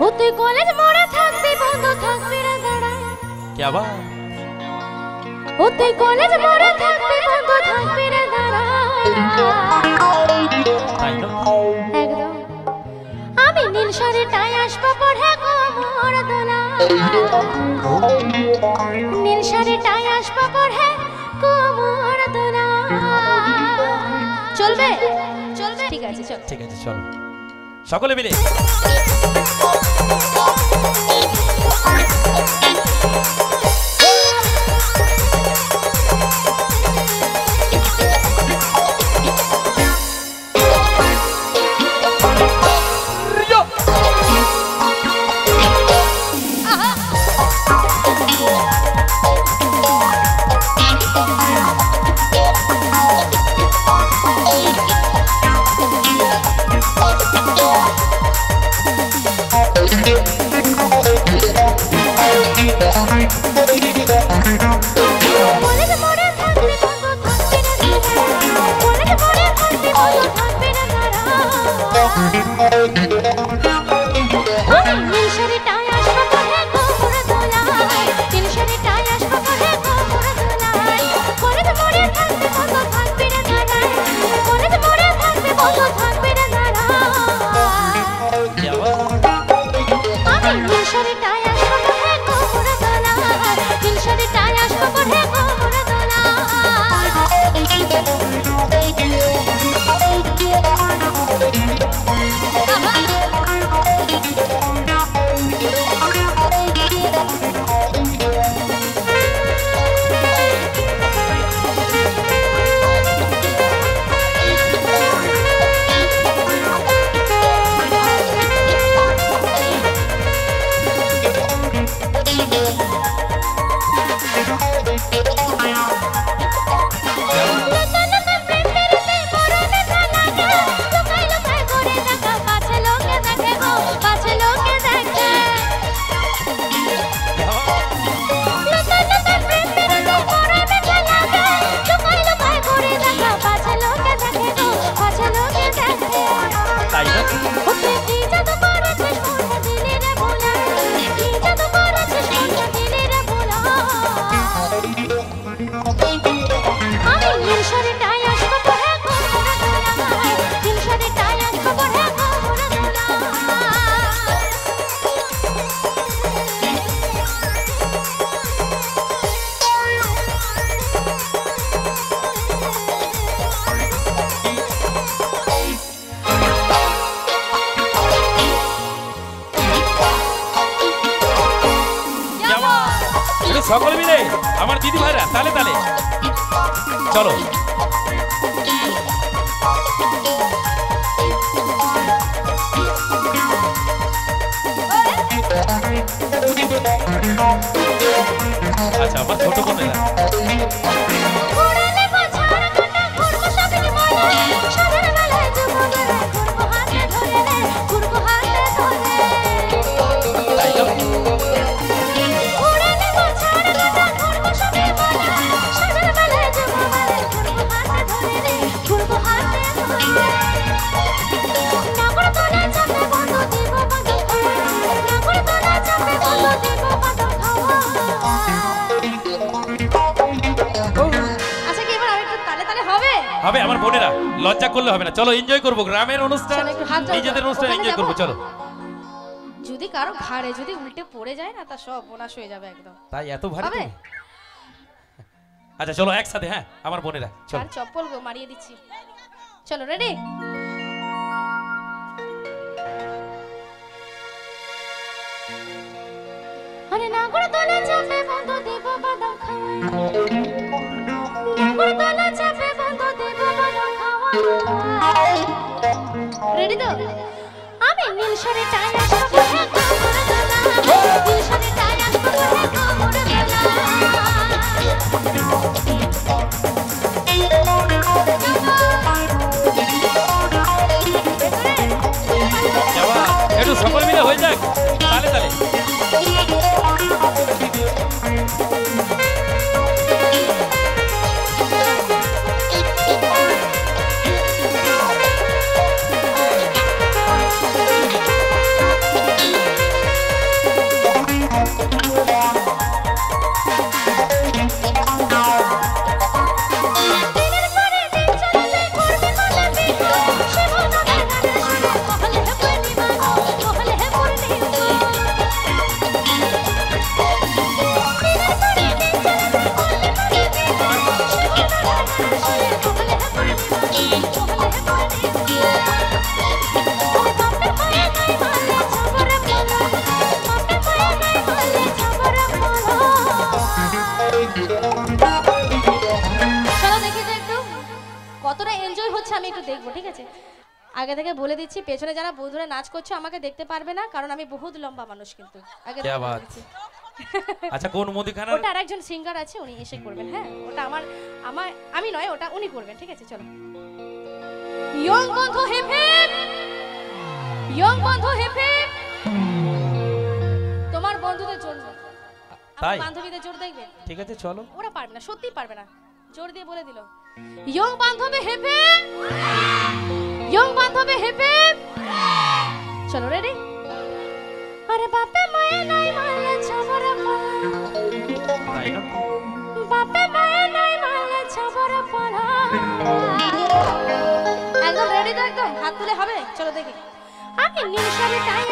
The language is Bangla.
ও তুই কলেজ মোড়ে থাকবি বন্ধ থাকবি রে দাঁড়া क्या बात ও তুই কলেজ মোড়ে থাকবি বন্ধ থাকবি রে দাঁড়া তাই না একদম আমি নীল শাড়িটায় আসবো পড়ে কোমর দোলা নীল শাড়িটায় আসবো পড়ে কোমর দোলা চলবে চলবে ঠিক আছে চল ঠিক আছে চলো সকলে মিলে সকলে মিলে আমার দিদি ভাইরা তালে তালে চলো আচ্ছা আমার ছোট বোনেরা হবে আমার বোনেরা লজ্জা করলে হবে না চলো এনজয় করব গ্রামের অনুষ্ঠান নিজেদের অনুষ্ঠান এনজয় করব চলো যদি কারো ঘাড়ে যদি উল্টে পড়ে যায় না তা সব বোনাস হয়ে যাবে একদম তাই এত ভারী হবে আচ্ছা চলো একসাথে হ্যাঁ আমার বোনেরা চলো আর চপ্পল গো মারিয়ে দিচ্ছি চলো রেডি আরে নাগর দলে চাপে বন্ধু দেব বাদাম খাওয়াই নাগর দলে চাপে বন্ধু দেব বাদাম খাওয়াই রেডি তো আমি নীল শাড়ি টাই আসবো হে কোমর দোলা নীল শাড়ি টাই আসবো হে কোমর দোলা একটু সকল মিলে হয়ে যাক তালে তালে করছে আমি একটু দেখবো, ঠিক আছে? আগে থেকে বলে দিচ্ছি, পেছনে যারা বন্ধুরা নাচ করছে আমাকে দেখতে পারবে না, কারণ আমি বহুত লম্বা মানুষ কিন্তু। আগে क्या बात। আচ্ছা কোন মুদিখানা? ওটা আরেকজন সিঙ্গার আছে, উনি এসে করবেন। হ্যাঁ, ওটা আমি নয়, ওটা উনি করবেন, ঠিক আছে? চলো। ইয়ং বন্ধু হিপ হিপ, ইয়ং বন্ধু হিপ হিপ। তোমার বন্ধুদের জোর দাও, তাই বান্ধবীদের জোর দেখবে? ঠিক আছে চলো। ওরা পারবে না, সত্যি পারবে না, জোর দিয়ে বলে দিল। ইয়ং বান্ধবী হিপ হিপ, ইয়ং বান্ধবী হিপ হিপ। চলো, রেডি? আরে বাপে মায়ে নাই মারলে ছাবরা পালা, তাই না? বাপে মায়ে নাই মারলে ছাবরা পালা। একদম রেডি তো? একদম হাত তুলে হবে? চলো দেখি। আমি নীল শাড়ি টাই